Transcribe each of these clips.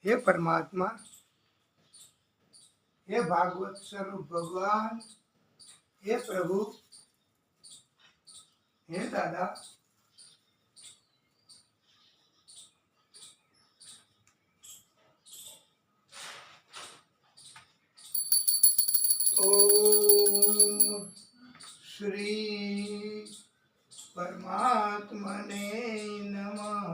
हे परमात्मा, हे भागवत स्वरूप भगवान, हे प्रभु, हे दादा, ओम श्री परमात्मने नमः।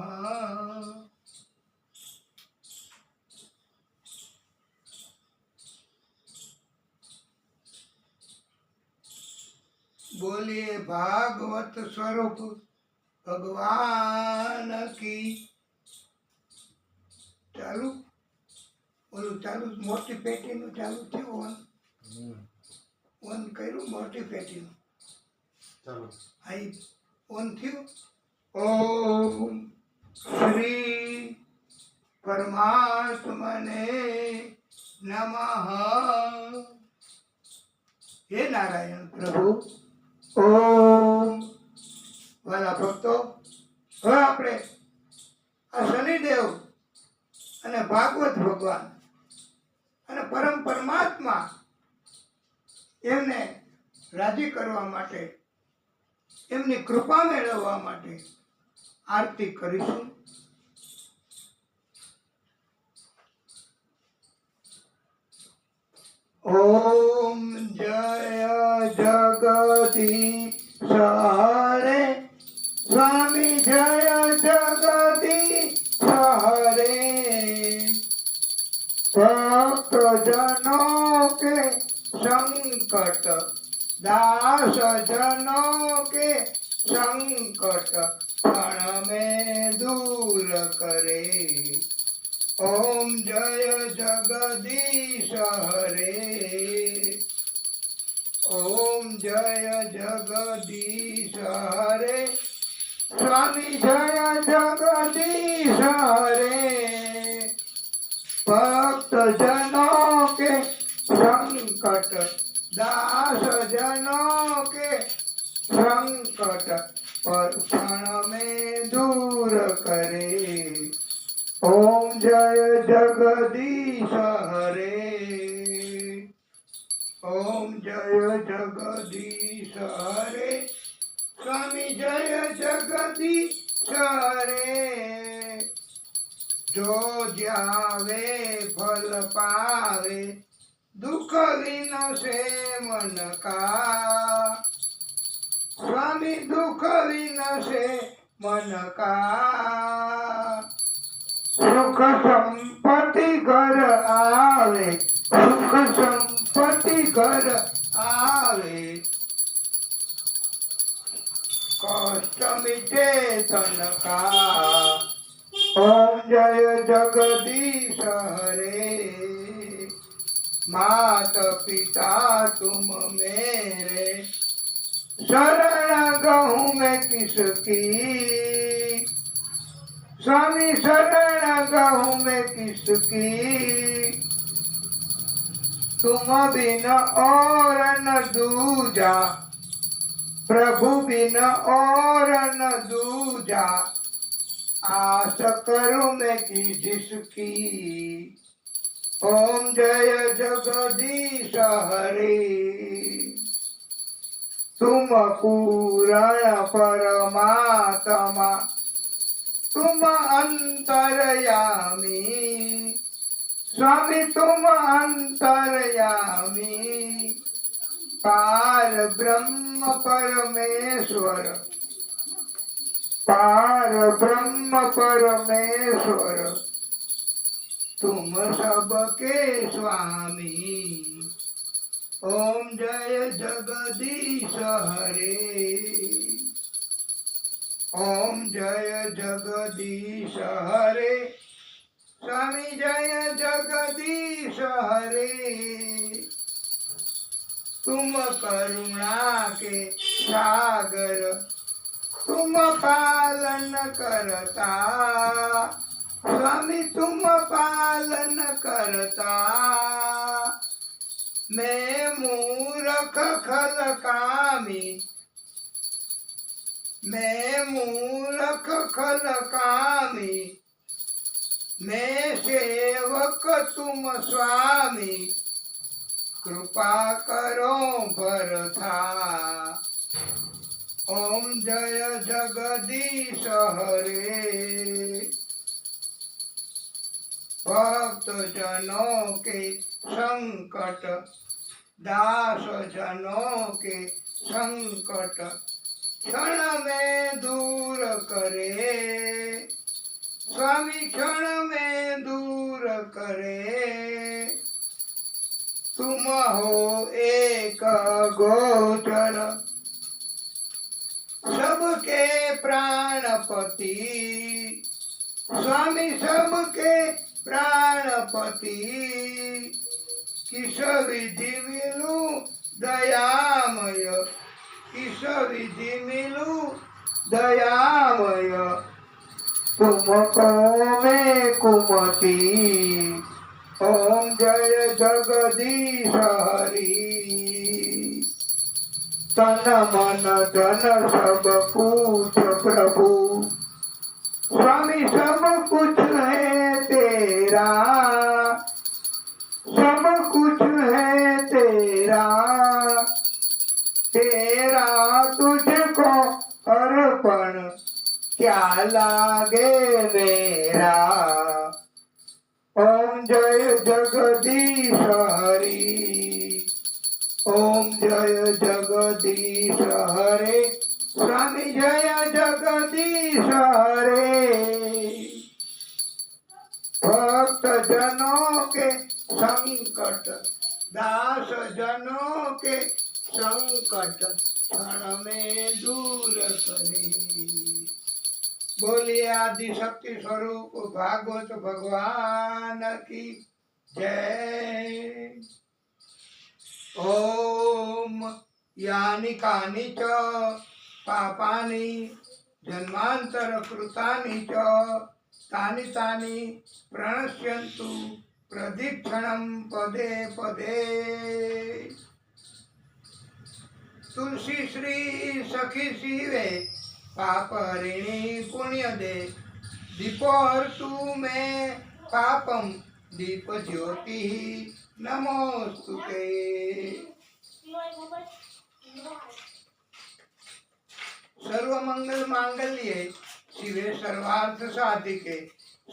बोलिए भागवत स्वरूप भगवान की। चालू बोलू चालू मोटी पेटी नु चालू थयो ઓન કર્યું મોટી પેટી ચાલો આઈ ઓન થયું। ઓમ શ્રી પરમાત્મને નમઃ। હે નારાયણ પ્રભુ। ઓમ વાલા ભક્તો, હવે આપણે આ શનિદેવ અને ભાગવત ભગવાન અને પરમ પરમાત્મા એમને રાજી કરવા માટે, એમની કૃપા મેળવવા માટે આરતી કરીશું। ઓમ જય જગદીશ હરે સ્વામી, જય જગદીશ હરે। ભક્તજનો के संकट, दास जनों के संकट क्षण में दूर करे। ओम जय जगदीश हरे। ओम जय जगदीश हरे स्वामी, जय जगदीश हरे। भक्त जनों के संकट, दास जनों के संकट पर क्षण में दूर करे। ओम जय जगदीश हरे। ओम जय जगदीश हरे स्वामी, जय जगदीश हरे। जो जावे फल पावे, दुख विनो से मन का। स्वामी दुख विनो से मन का। सुख संपत्ति घर आवे, सुख संपत्ति घर आवे। कष्ट मिटे तन का। ओम जय जगदीश हरे। मात पिता तुम मेरे, शरण गहूँ मैं किसकी। स्वामी शरण गहूँ मैं किसकी। तुम बिन और न दूजा, प्रभु बिन और न दूजा। आस करूँ मैं कि जिसकी। ओम जय जगदीश हरे। तुम पूर्ण परमात्मा, तुम अंतर्यामी। स्वामी तुम अंतर्यामी। पार ब्रह्म परमेश्वर, पार ब्रह्म परमेश्वर, तुम सबके स्वामी। ओम जय जगदीश हरे। ओम जय जगदीश हरे स्वामी, जय जगदीश हरे। तुम करुणा के सागर, तुम पालन करता। स्वामी तुम पालन करता। मैं मूर्ख खल कामी, मैं मूर्ख खल कामी। मैं सेव सेवक तुम स्वामी, कृपा करो भरथा। ओम जय जगदीश हरे। भक्त जनों के संकट, दास जनों के संकट क्षण में दूर करे। स्वामी क्षण में दूर करे। तुम हो एक गोचर, सबके प्राणपति। स्वामी सबके प्राणपति। किस विधि मिलू दयामय, किस विधि मिलू दयामय। तुमको मैं कुमति। ओम जय जगदीश हरि। तन मन धन सब कुछ प्रभु, स्वामी सब कुछ है तेरा। सब कुछ है तेरा। तेरा तुझको अर्पण क्या लागे मेरा। ओम जय जगदीश हरि। ओम जय जगदीश हरे। स्वामी जय जगदीश हरे। भक्त जनों के संकट, दास जनों के संकट क्षण में दूर करे। बोलिए आदि शक्ति स्वरूप भागवत भगवान की जय। ओम यानि कानि च पापानि जन्मांतर कृतानि च तानि तानि प्रणश्यन्तु प्रदीक्षणं पदे पदे। तुलसी श्री सखी शिवे पापहरिणी पुण्य दे। दीपोऽर्तु मे पापम दीप ज्योति नमोस्तुते। सर्वमंगल मांगल्ये शिवे सर्वार्थ साधिके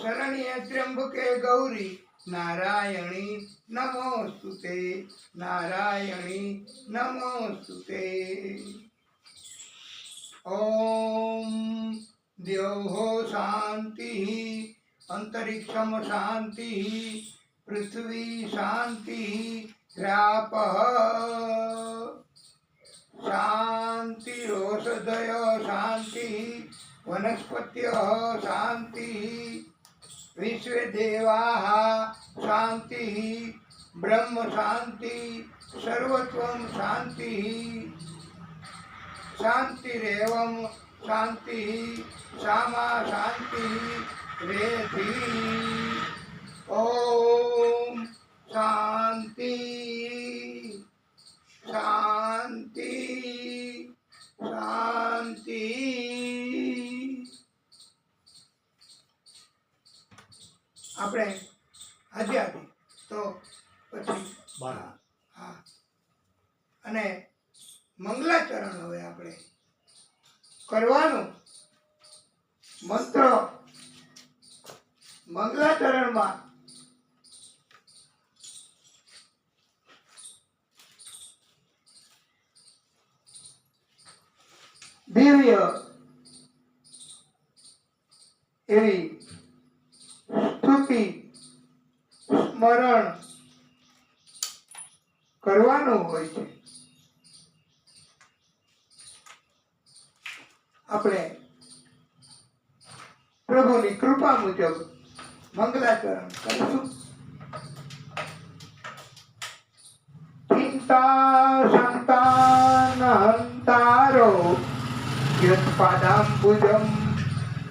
शरण्ये त्र्यंबके गौरी नारायणी नमोस्तुते। नारायणी नमोस्तुते। ओम द्यौः शांतिः, अंतरिक्षम शांतिः, पृथ्वी शांतिः, रापः शांतिरोषधयो शांतिः, वनस्पतयः शांतिः, विश्वे देवाः शांतिः, ब्रह्म शांतिः, सर्वत्वं शांतिः। शांतिरेवं शांतिः, सामा शांतिः रेधि। ओम शांति शांति शांति। આપણે આજે આવી તો પછી હા અને મંગલાચરણ હવે આપણે કરવાનું. મંત્ર મંગલાચરણમાં દિવ્ય એવી સ્તુતિ સ્મરણ કરવાનું હોય છે. આપણે પ્રભુની કૃપા મુજબ મંગલાચરણ કરીશું. ચિંતા સંતાન હંતારો યત્પાદાંબુજમ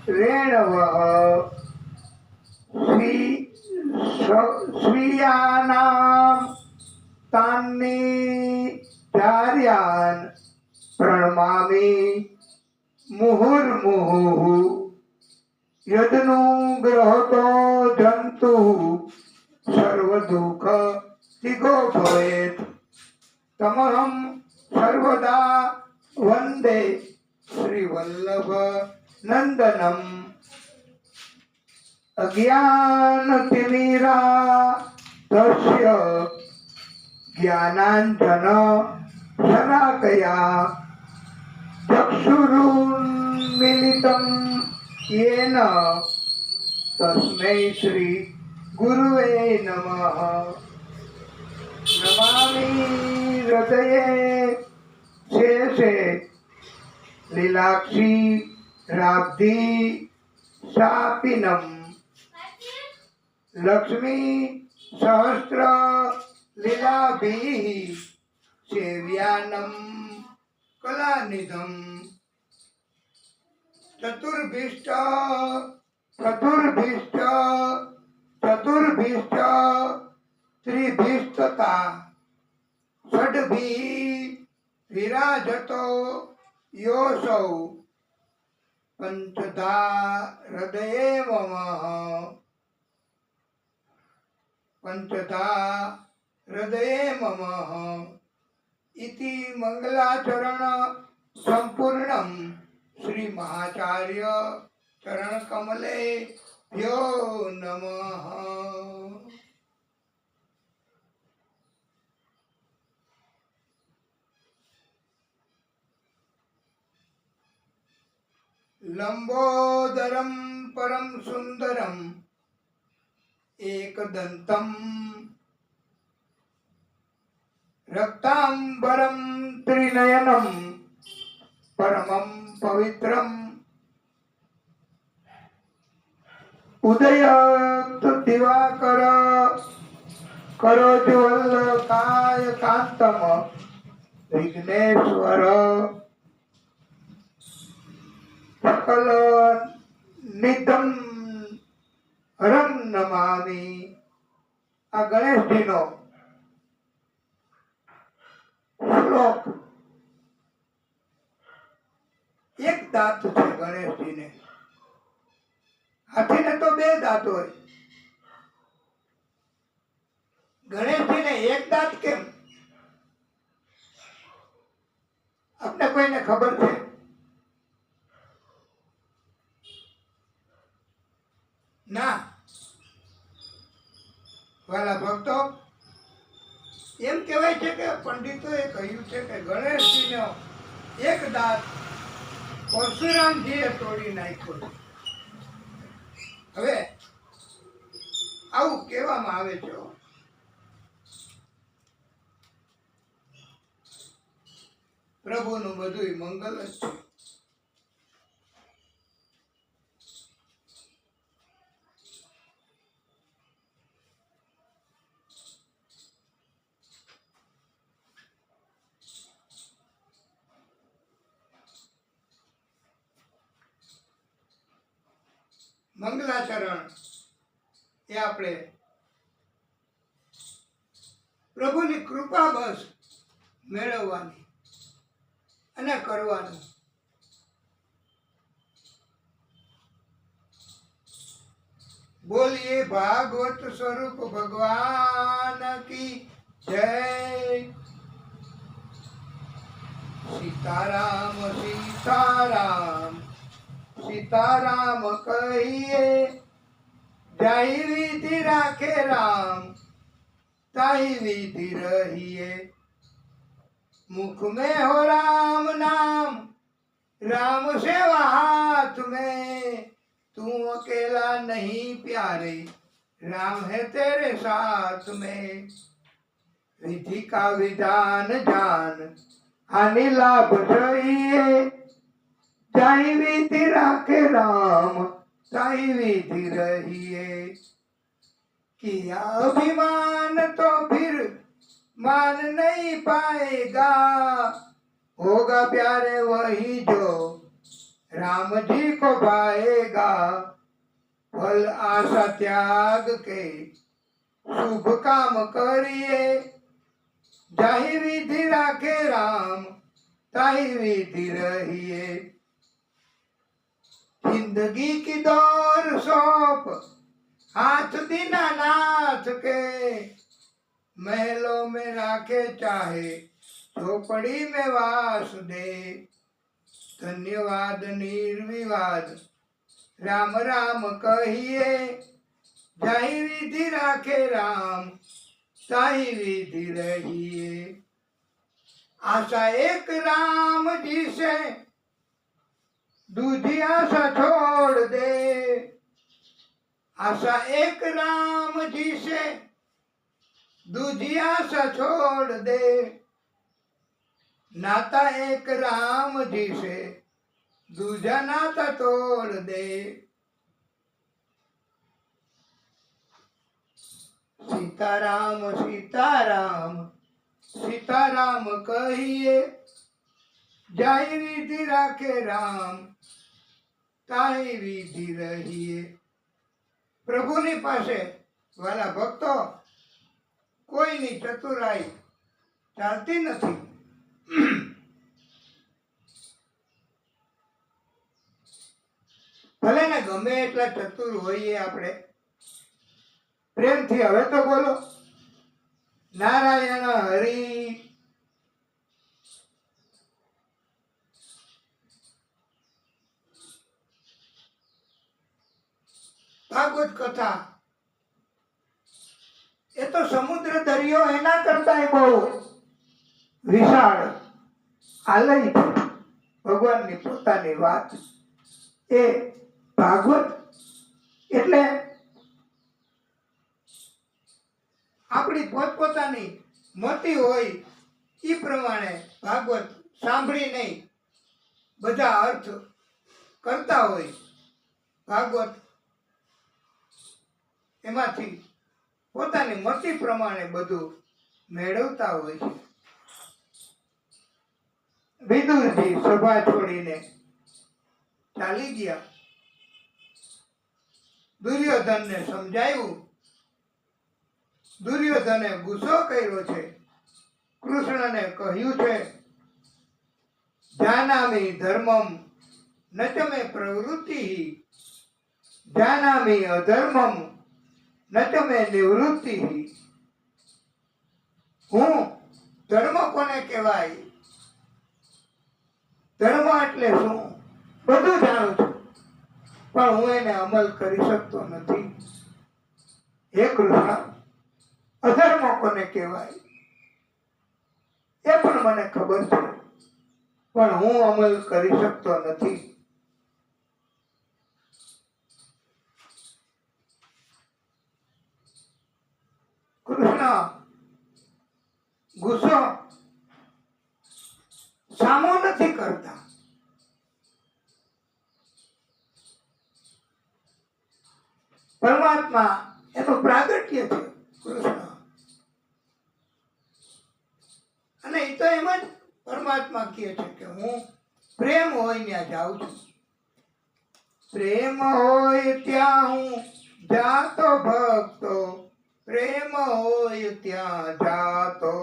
રેણવ સ્વીયાનામ તાન્ની ચાર્યાન પ્રણમામિ મુહુર્મુહુઃ. યદનુગ્રહતો જંતુ सर्व दुःख तिगो भवेत् तमहं सर्वदा वन्दे श्रीवल्लभ नन्दनम् अज्ञानतिमिरा तस्य ज्ञानाञ्जन शलाकया चक्षुरुन्मीलितं येन तस्मै श्री गुरुवे नमः नमामि हृदये शेषे लीलाक्षी राब्धी शापिनम् लक्ष्मी सहस्र लीलाभिः सेव्यानं कलानिधम् चतुर्भिश्च चतुर्भिश्च चतुर्भिश्च त्रिभिस्तथा षड्भिः विराजतो योऽसौ पंचधा हृदये मम पंचधा हृदये मम इति मंगलाचरण संपूर्णं श्री महाचार्य चरण कमले भ्यो नमः। लंबोदरम परम सुंदरम एकदंतम रक्तांबरम त्रिनयनम परमं पवित्रम उदयत दिवाकर करोज्वल काय कांतम विघ्नेश्वर सकल निधम હરમ નમામિ। આ ગણેશજીનો શ્લોક એક દાંત છે ગણેશજીને, હાથીને તો બે દાંત હોય, ગણેશજીને એક દાંત કેમ? આપને કોઈને ખબર છે? ના વાલા ભક્તો, એમ કહેવાય છે કે પંડિતોએ કહ્યું છે કે ગણેશજીનો એક દાંત પરશુરામજીએ તોડી નાખ્યો છે। હવે આવું કહેવામાં આવે છે। પ્રભુનું બધું મંગલ જ છે। મંગલાચરણ એ આપણે પ્રભુની કૃપા બસ મેળવવાની અને કરવાનું। બોલીએ ભાગવત સ્વરૂપ ભગવાન કી જય। સીતારામ સીતારામ सीताराम कहिए जाई विधि राखे राम ताई विधि रहिए। मुख में हो राम नाम राम सेवा हाथ में, तू अकेला नहीं प्यारे राम है तेरे साथ में। विधि का विधान जान हानि लाभ सहिए, जाई विधि राखे राम ताई विधि रहिए। किया अभिमान तो फिर मान नहीं पाएगा, होगा प्यारे वही जो राम जी को पाएगा। फल आशा त्याग के शुभ काम करिए, जाहि विधि राखे राम ताई विधि रहिए। जिंदगी की दौर सौंप हाथ दीनानाथ के, महलों में राखे चाहे झोपड़ी में वास दे। धन्यवाद निर्विवाद राम राम कहिए, जाहि विधि राखे राम ताहि विधि रहिए। आशा एक राम जी से दूजी आशा छोड़ दे। आशा एक राम जी से दूजी आशा छोड़ दे। नाता एक राम जी से दूजा नाता तोड़ दे। सीताराम सीताराम सीताराम कहिए, जाहि विधि राखे राम ताहि विधि रहिए। પ્રભુની પાસે વાલા ભક્તો કોઈની ચતુરાઈ ચાલતી નથી. ભલે ને ગમે એટલા ચતુર હોઈએ આપણે, પ્રેમથી હવે તો બોલો નારાયણ હરિ. ભાગવત કથા એ તો સમુદ્ર દરિયો એના કરતા બહુ વિશાળ આલય છે. ભગવાનની પોતાની વાત એ ભાગવત એટલે આપણી પોતપોતાની મતિ હોય એ પ્રમાણે ભાગવત સાંભળી નહીં બધા અર્થ કરતા હોય. ભાગવત એમાંથી પોતાની મતિ પ્રમાણે બધું મેળવતા હોય છે. વિદુરજી સભા છોડીને ચાલી ગયા. દુર્યોધનને સમજાયું. દુર્યોધને ગુસ્સો કર્યો છે. કૃષ્ણને કહ્યું છે, જાનામિ ધર્મમ ન ચ મે પ્રવૃત્તિ, જાનામિ અધર્મમ ન ચ મે નિવૃત્તિ. હું ધર્મ કોને કહેવાય, ધર્મ એટલે શું બધું જાણું છું, પણ હું એને અમલ કરી શકતો નથી. હે કૃષ્ણ, અધર્મ કોને કહેવાય એ પણ મને ખબર છે, પણ હું અમલ કરી શકતો નથી. કૃષ્ણ ગુસ્સો સામો નથી કરતા. પરમાત્મા એનું પ્રાગટ્ય છે કૃષ્ણ. અને એ તો એમ જ પરમાત્મા કહે છે કે હું પ્રેમ હોય ત્યાં જાઉં છું. પ્રેમ હોય ત્યાં હું જાતો ભક્તો, પ્રેમ હોય ત્યાં જાતો.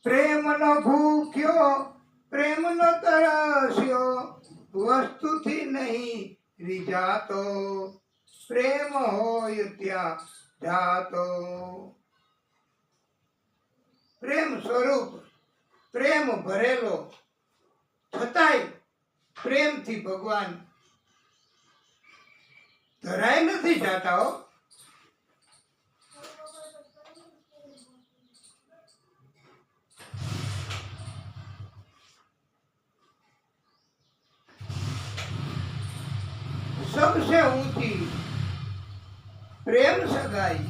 પ્રેમનો ભૂખ્યો પ્રેમનો તરસ્યો, વસ્તુથી નહીં રીજાતો. પ્રેમ હોય ત્યાં જાતો. પ્રેમ સ્વરૂપ પ્રેમ ભરેલો છતાંય પ્રેમથી ભગવાન ધરાય નથી જાતા હો. सबसे ऊंची प्रेम सगाई,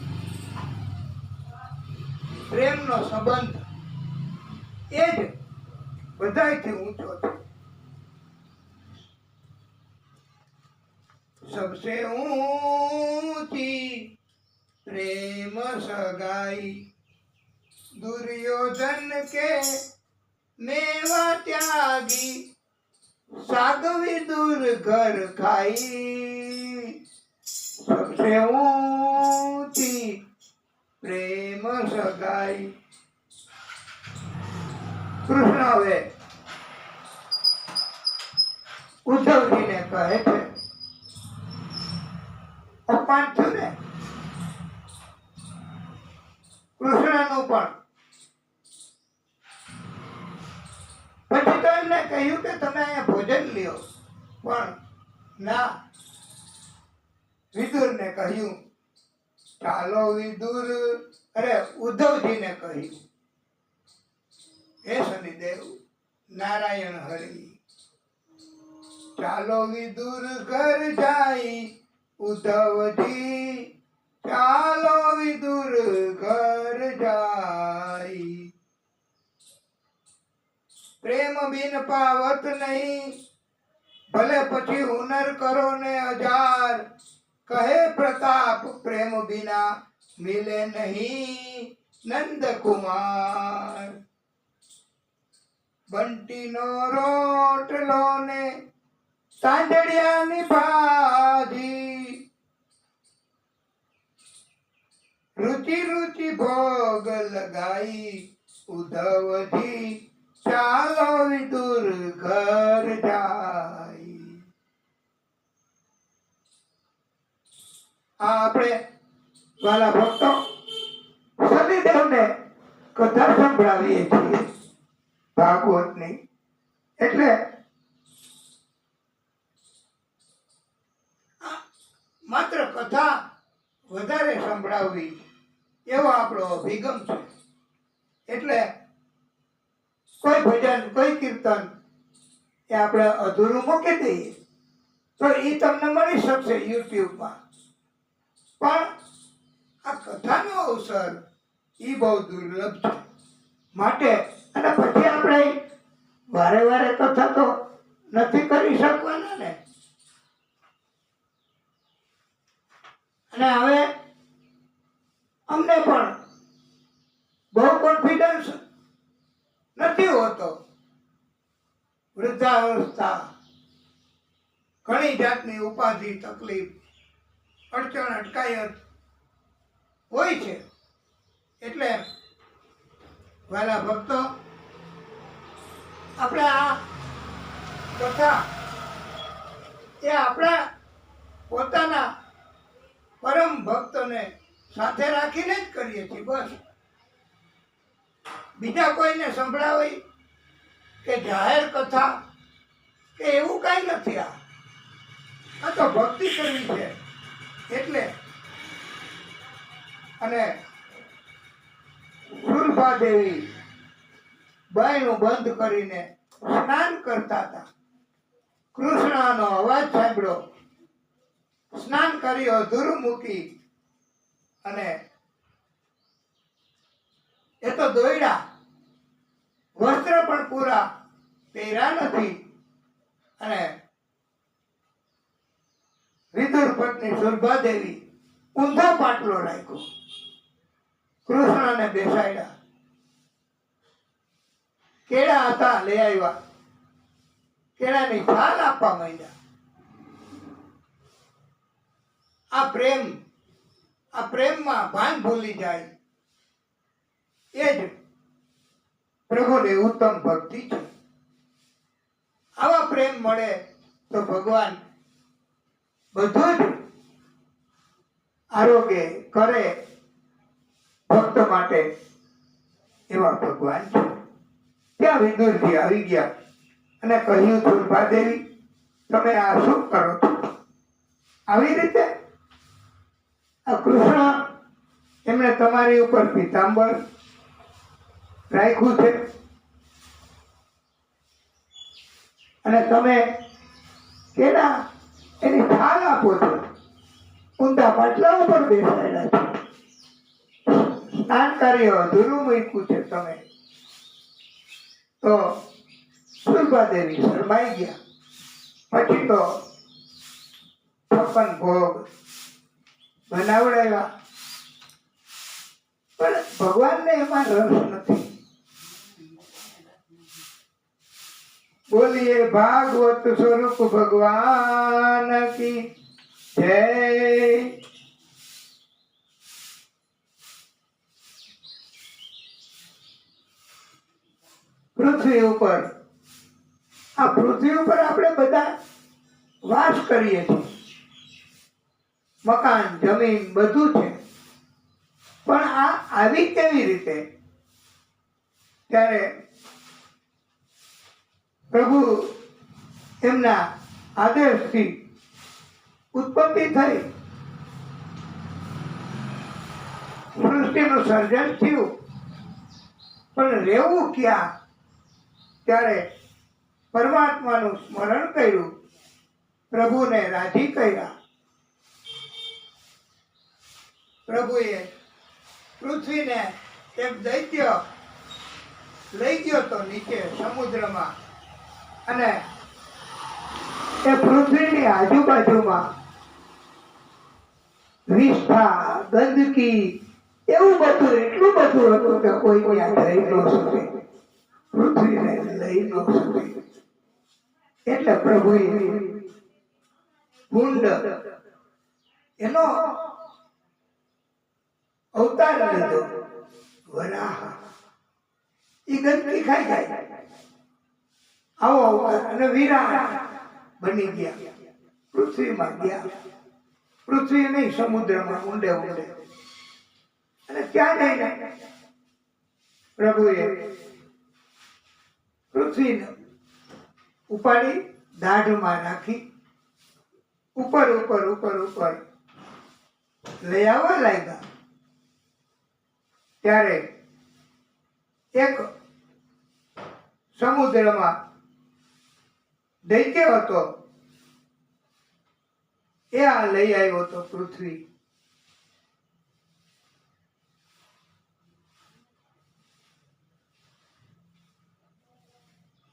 प्रेम नो संबंध ए ज बधाईथी ऊंचो छे. सबसे ऊंची प्रेम सगाई, दुर्योधन के मेवा त्यागी, सागवी दूर घर खाई. सबसे ऊंची प्रेम सगाई. कृष्ण હવે ઉદ્ધવજીને કહે છે, અપમાન થયું ને. કૃષ્ણનું ચાલો વિદુર અરે ઉદ્ધવજીને કહ્યું, હે શનિદેવ નારાયણ હરિ, ચાલો વિદુર ઘર જાય ઉદ્ધવજી, ચાલો વિદુર ઘર જાય, પ્રેમ બિન પાવત નહીં, ભલે પછી હુનર કરો ને હજાર, કહે પ્રતાપ પ્રેમ બિના મિલે નહીં નંદ કુમાર, બંટીનો રોટલો ને તાંજડિયાની ભાજી, રુચિ રુચિ ભોગ લગાઈ ઉદ્ધવજી, ચાલો વિદુર ઘર જાય. આપણે વાલા ભક્તો શનિદેવને કથા સંભળાવીએ છીએ ભાગવતની, એટલે માત્ર કથા વધારે સંભળાવવી એવો આપણો અભિગમ છે. એટલે કોઈ ભજન કોઈ કીર્તન એ આપણે અધૂરું મૂકી દઈએ તો એ તમને મળી શકશે યુટ્યુબમાં, પણ આ કથાનો અવસર એ બહુ દુર્લભ છે. માટે અને પછી આપણે વારે વારે કથા તો નથી કરી શકવાના ને. અને હવે અમને પણ બહુ કોન્ફિડન્સ નથી હોતો. વૃદ્ધાવસ્થા, ઘણી જાતની ઉપાધિ, તકલીફ, અડચણ, અટકાયત હોય છે. એટલે વાલા ભક્તો, આપણે આ કથા એ આપણા પોતાના પરમ ભક્તોને સાથે રાખીને જ કરીએ છીએ. બસ બીજા કોઈને સંભળાવી કે જાહેર કથા કે એવું કાંઈ નથી. આ તો ભક્તિ કરવી છે. એટલે અને સુરભા દેવી બાયણું બંધ કરીને સ્નાન કરતા હતા. કૃષ્ણનો અવાજ સાંભળ્યો, સ્નાન કરી અધૂરું મૂકી અને એ તો દોયડા, વસ્ત્ર પણ પૂરા પહેર્યા નથી. અને વિદુર પત્ની સુરભા દેવી ઊંધો પાટલો રાખ્યો, કૃષ્ણને બેસાડ્યા, કેળા હતા લઈ આવ્યા, કેળાની છાલ આપવા માંડ્યા. આ પ્રેમમાં ભાન ભૂલી જાય એ જ પ્રભુની ઉત્તમ ભક્તિ છે. આવા પ્રેમ મળે તો ભગવાન બધું જ આરોગ્ય કરે ભક્ત માટે. એવા ભગવાન છે. ત્યાં વિદુરજી આવી ગયા અને કહ્યું, સુરભા દેવી તમે આ શું કરો છો? આવી રીતે આ કૃષ્ણ એમણે તમારી ઉપર પીતાંબર રાખ્યું છે અને તમે કેના એની છાલ આપો છો, ઊંધા પાટલા ઉપર બેસાડ્યા છે, સ્નાન કાર્ય અધૂરું મૂક્યું છે તમે. તો સુરભા દેવી શરમાઈ ગયા. પછી તો 56 ભોગ બનાવડાવ્યા, પણ ભગવાનને એમાં રસ નથી. બોલીએ ભાગવત સ્વરૂપ ભગવાન કી જય. પૃથ્વી ઉપર આપણે બધા વાસ કરીએ છીએ. મકાન, જમીન બધું છે, પણ આ આવી કેવી રીતે? ત્યારે પ્રભુ એમના આદેશથી ઉત્પત્તિ થઈ સૃષ્ટિનું સર્જન થયું, પણ રહેવું ક્યાં? ત્યારે પરમાત્માનું સ્મરણ કર્યું, પ્રભુને રાજી કર્યા. પ્રભુએ પૃથ્વીને એક દૈત્ય લઈ ગયો તો નીચે સમુદ્રમાં, અને એ પૃથ્વીની આજુબાજુમાં વિષ્ઠા, ગંદકી, એવું બધું, એટલું બધું હતું કે કોઈ ત્યાં જઈ ન શકે, પૃથ્વીને લઈ ન શકે. એટલે પ્રભુએ કુંડ એનો અવતાર લીધો, વરાહ. એ ગંદકી ખાઈ જાય, આવો અવતાર, અને વિરાટ બની ગયા, પૃથ્વીમાં ગયા. પૃથ્વી નહીં, સમુદ્રમાં ઊંડે ઊંડે. અને ત્યાં જઈને પ્રભુએ પૃથ્વીને ઉપાડી દાઢમાં રાખી ઉપર ઉપર ઉપર ઉપર લઈ આવવા લાગ્યા. ત્યારે એક સમુદ્રમાં દૈત્ય હતો, એ આ લઈ આવ્યો હતો પૃથ્વી.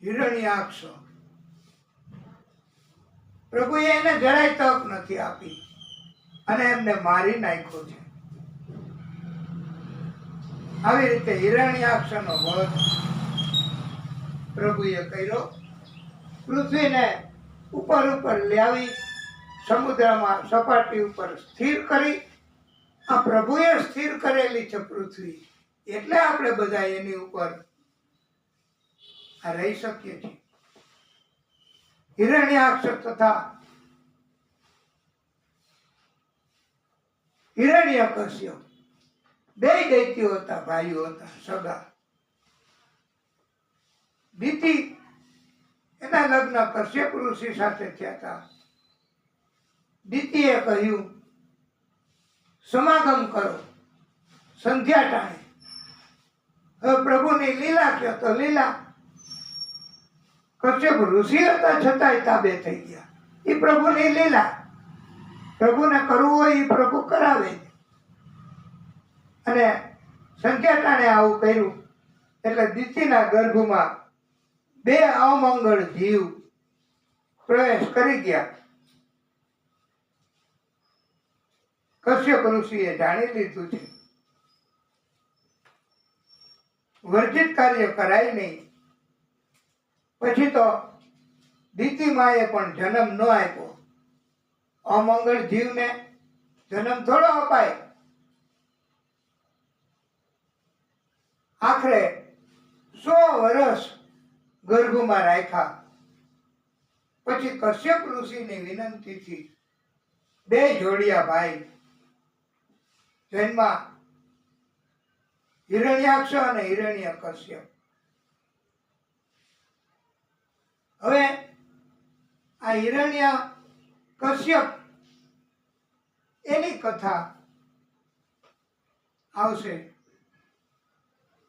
હિરણ્યાક્ષ. પ્રભુએ એને જરાય તક નથી આપી અને એમને મારી નાખ્યો છે. આવી રીતે હિરણ્યાક્ષનો વધ પ્રભુએ કર્યો. પૃથ્વીને ઉપર ઉપર લાવી સમુદ્રમાં સપાટી ઉપર સ્થિર કરી. આ પ્રભુએ સ્થિર કરેલી છે પૃથ્વી, એટલે આપણે બધા એની ઉપર રહી શકીએ છીએ. હિરણ્યાક્ષ તથા હિરણ્યકશ્યપ બે દૈત્યો હતા, ભાઈઓ હતા, સગા. દીતિ એના લગ્ન કશ્યપ ઋષિ સાથે થયા હતા. દીતિએ કહ્યું, સમાગમ કરો સંધ્યા ટાણે. હવે પ્રભુની લીલા કહો તો લીલા. કશ્યપ ઋષિ હતા છતાંય તાબે થઈ ગયા. એ પ્રભુની લીલા. પ્રભુને કરવું હોય એ પ્રભુ કરાવે. અને સંધ્યા ટાણે આવું કર્યું એટલે દીતિના ગર્ભમાં બે અમંગળ જીવ પ્રવેશ કરી ગયા. કશ્યપ ઋષિએ જાણી લીધું છે, વર્જિત કાર્ય કરાય નહીં. પછી તો દીતિ માએ પણ જન્મ ન આપ્યો. અમંગળ જીવને જન્મ થોડો અપાય. આખરે 100 વર્ષ ગર્ભમાં રાખ્યા. પછી કશ્યપ ઋષિની વિનંતીથી બે જોડિયા ભાઈ જન્મા, હિરણ્યાક્ષ અને હિરણ્યકશ્યપ. હવે આ હિરણ્યકશ્યપ એની કથા આવશે.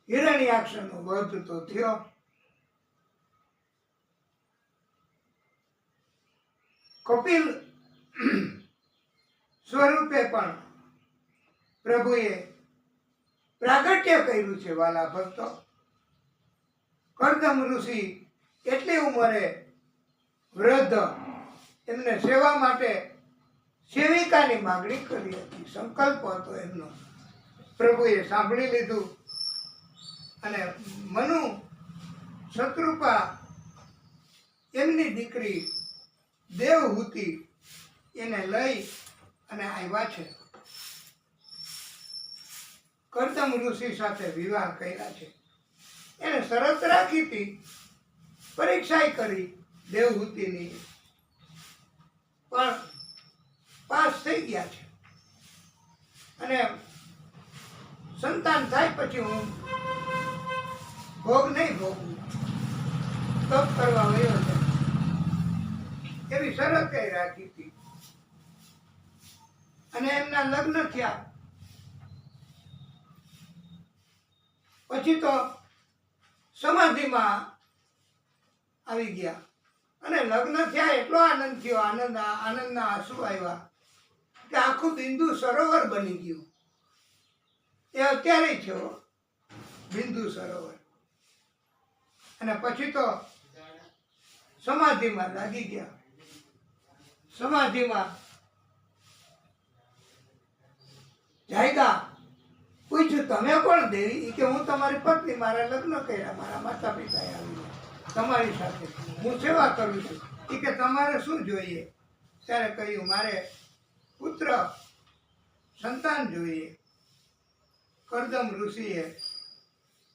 હિરણ્યાક્ષનો વધ તો થયો. કપિલ સ્વરૂપે પણ પ્રભુએ પ્રાગટ્ય કર્યું છે. વાલા ભક્તો, કર્દમ ઋષિ એટલી ઉંમરે વૃદ્ધ, એમને સેવા માટે સેવિકાની માંગણી કરી હતી, સંકલ્પ હતો એમનો. પ્રભુએ સાંભળી લીધું અને મનુ શત્રુપા એમની દીકરી દેવહૂતિ એને લઈ અને આવ્યા છે. કર્દમ ઋષિ સાથે વિવાહ કર્યા છે. એને શરત રાખી હતી, પરીક્ષા કરી દેવહૂતિની, પણ પાસ થઈ ગયા છે. અને સંતાન થાય પછી હું ભોગ નહીં ભોગવું, તપ કરવા ગયો છે, એવી શરત કઈ રાખી હતી. અને એમના લગ્ન થયા. પછી તો સમાધિમાં આવી ગયા અને લગ્ન થયા એટલો આનંદ થયો, આનંદના આંસુ આવ્યા કે આખું બિંદુ સરોવર બની ગયું. એ અત્યારે થયો બિંદુ સરોવર. અને પછી તો સમાધિમાં લાગી ગયા. સમાધિમાં જાયગા. પૂછ્યું તમે કોણ દેવી? કે હું તમારી પત્ની, મારા લગ્ન કર્યા, મારા માતા પિતાએ આવી તમારી સાથે, હું સેવા કરું છું. એ કે તમારે શું જોઈએ? ત્યારે કહ્યું મારે પુત્ર સંતાન જોઈએ. કરદમ ઋષિએ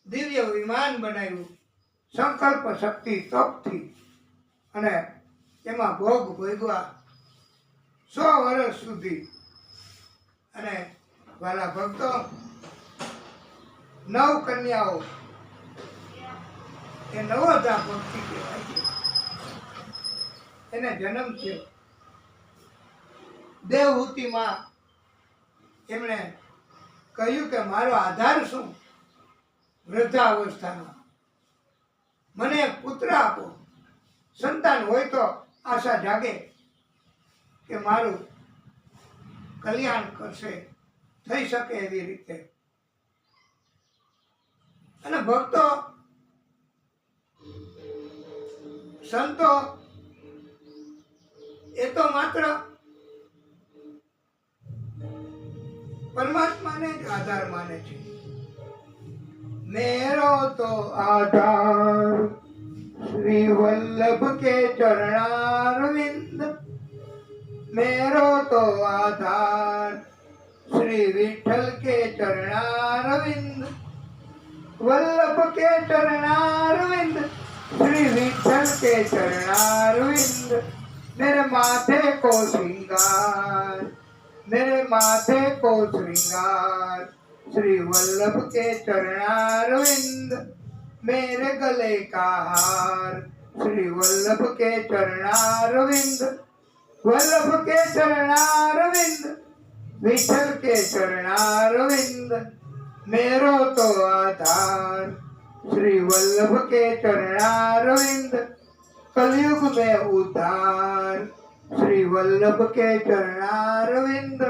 દિવ્ય વિમાન બનાવ્યું સંકલ્પ શક્તિ તપથી, અને એમાં ભોગ ભોગવા 100 વર્ષ સુધી. અને વાલા ભક્તો, 9 કન્યાઓ એ નવોદા ભક્તિ કહેવાય છે. એને જન્મ થયો દેવહૂતિમાં. એમણે કહ્યું કે મારો આધાર શું? વૃદ્ધાવસ્થાનો મને એક પુત્ર આપો. સંતાન હોય તો આશા જાગે કે મારું કલ્યાણ કરશે, થઈ શકે એવી રીતે. અને ભક્તો, સંતો એ તો માત્ર પરમાત્માને જ આધાર માને છે. મેરો તો આધાર શ્રી વલ્લભ કે ચરણારવિંદ, મેરો તો આધાર श्री विठल के चरणारविंद, वल्लभ के चरणारविंद, श्री विठल के चरणारविंद. मेरे माथे को श्रृंगार, मेरे माथे को श्रृंगार, श्री वल्लभ के चरणारविंद. मेरे गले का हार, श्री वल्लभ के चरणारविंद, वल्लभ के चरणारविंद, विठल के चरणारविंद. मेरो तो आधार श्री वल्लभ के चरणारविंद, कलयुग में उद्धार श्री वल्लभ के चरणारविंद.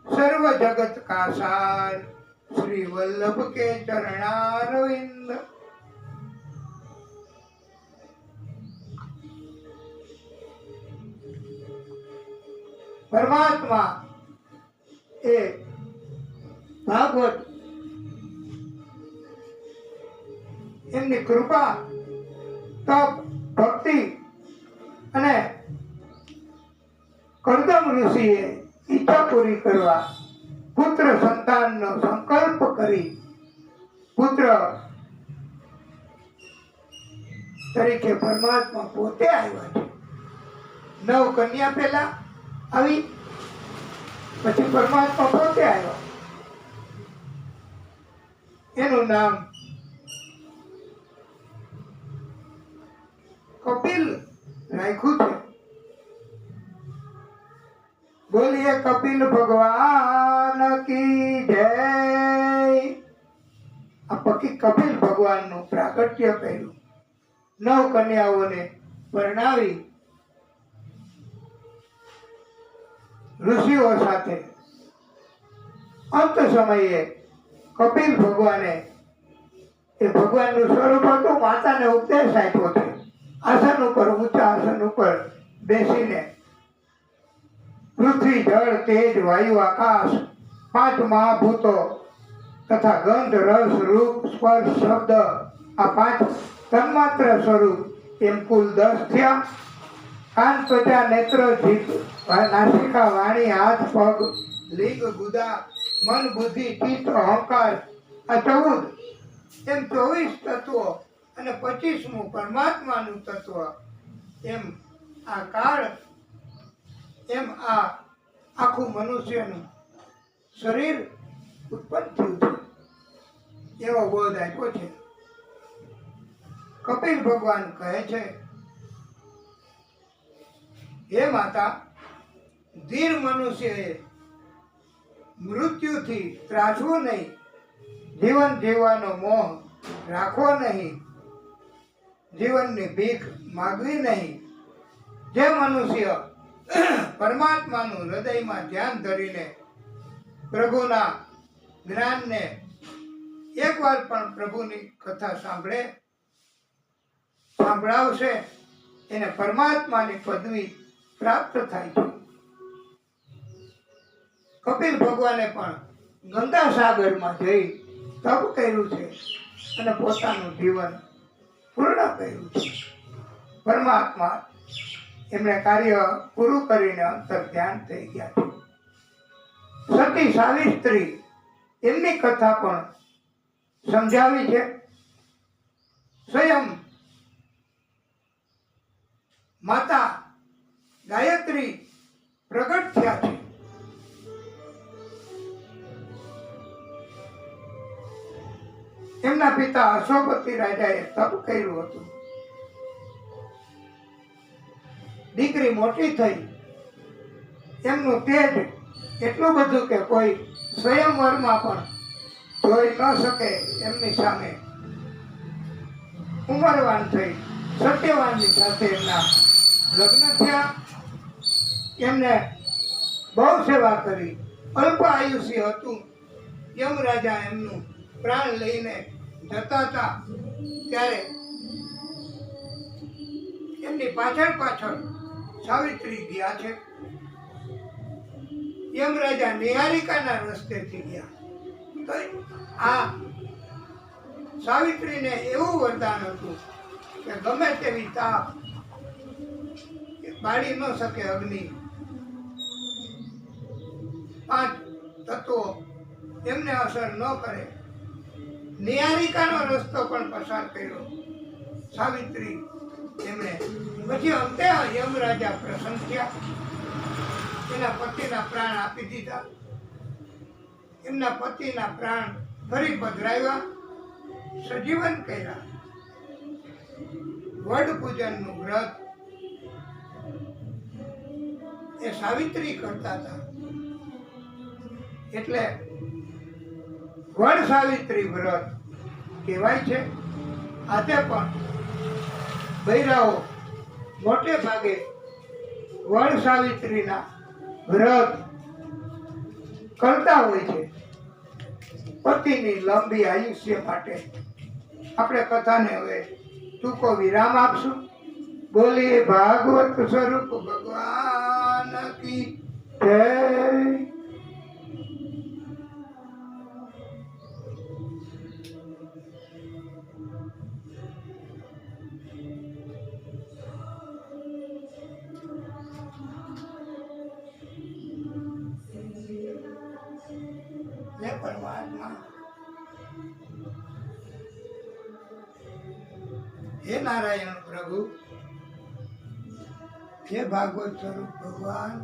सर्व जगत का सार श्री वल्लभ के चरणारविंद. परमात्मा એ ભાગવત એમની કૃપા, તપ, ભક્તિ અને કરદમ ઋષિએ ઈચ્છા પૂરી કરવા પુત્ર સંતાનનો સંકલ્પ કરી પુત્ર તરીકે પરમાત્મા પોતે આવ્યા છે. 9 કન્યા પહેલા આવી, પછી પરમાત્મા પોતે આવ્યો. એનું નામ કપિલ રાખ્યું છે. બોલીએ કપિલ ભગવાન કી જય. આ પકી કપિલ ભગવાનનું પ્રાગટ્ય કર્યું. 9 કન્યાઓને પરણાવી ઋષિઓ સાથે. અંત સમયે કપિલ ભગવાને, એ ભગવાનનું સ્વરૂપ હતું, માતાને ઉપદેશ આપ્યો છે. આસન ઉપર, ઊંચા આસન ઉપર બેસીને પૃથ્વી, જળ, તેજ, વાયુ, આકાશ 5 મહાભૂતો તથા ગંધ, રસ, રૂપ, સ્પર્શ, શબ્દ, આ 5 તન્માત્ર સ્વરૂપ એમ કુલ 10 થયા. કાન, ત્વચા, નેત્ર, જીભ, નાસિકા, વાણી, હાથ, પગ, લિંગ, ગુદા, મન, બુદ્ધિ, ચિત્ત, અહંકાર, આ 14 એમ 24 તત્વો અને 25મું પરમાત્માનું તત્વ. એમ આ કાળ, એમ આ આખું મનુષ્યનું શરીર ઉત્પન્ન થયું છે, એવો બોધ આપ્યો છે. કપિલ ભગવાન કહે છે, હે માતા, ધીર મનુષ્યએ મૃત્યુથી ત્રાસવું નહીં. જીવન જીવવાનો મોહ રાખવો નહીં, જીવનની ભીખ માગવી નહીં. જે મનુષ્ય પરમાત્માનું હૃદયમાં ધ્યાન ધરીને પ્રભુના જ્ઞાનને એકવાર પણ પ્રભુની કથા સાંભળાવશે એને પરમાત્માની પદવી પ્રાપ્ત થાય છે. કપિલ ભગવાને પણ ગંગા સાગરમાં જઈ તપ કર્યું છે અને પોતાનું જીવન પૂર્ણ કર્યું છે. પરમાત્મા એમણે કાર્ય પૂરું કરીને અંતર ધ્યાન થઈ ગયા છે. સતી સાવિત્રી એમની કથા પણ સમજાવી છે. સ્વયં માતા ગાયત્રી પ્રગટ થયા છે. એમના પિતા અશોકપતિ રાજાએ તપ કર્યું હતું. દીકરી મોટી થઈ, એમનું તેજ એટલું બધું કે કોઈ સ્વયંવરમાં પણ જોઈ ન શકે એમની સામે. ઉંમરવાન થઈ, સત્યવાનની સાથે એમના લગ્ન થયા. એમને બહુ સેવા કરી. અલ્પ આયુષ્ય હતું. યમરાજા એમનું પ્રાણ લઈને જતા હતા ત્યારે એમની પાછળ પાછળ સાવિત્રી ગયા છે. યમરાજા નિહારિકાના રસ્તેથી ગયા તો આ સાવિત્રીને એવું વરદાન હતું કે ગમે તેવી તાપ બાળી ન શકે અગ્નિ. 5 તત્વો એમને અસર ન કરે. નિહારિકાનો રસ્તો પણ પસાર કર્યો સાવિત્રી એમણે. પછી અંતે યમરાજા પ્રસન્ન થયા. એના પતિના પ્રાણ આપી દીધા. એમના પતિના પ્રાણ ફરી પધરાવ્યા, સજીવન કર્યા. વડ પૂજનનું વ્રત એ સાવિત્રી કરતા હતા એટલે વડ સાવિત્રી વ્રત કહેવાય છે. આજે પણ બૈરાઓ મોટે ભાગે વડ સાવિત્રીના વ્રત કરતા હોય છે પતિની લંબી આયુષ્ય માટે. આપણે કથાને હવે ટૂંકો વિરામ આપશું. બોલીએ ભાગવત સ્વરૂપ ભગવાન કી જય. પરમાત્મા હે નારાયણ પ્રભુ, હે ભાગવત સ્વરૂપ ભગવાન,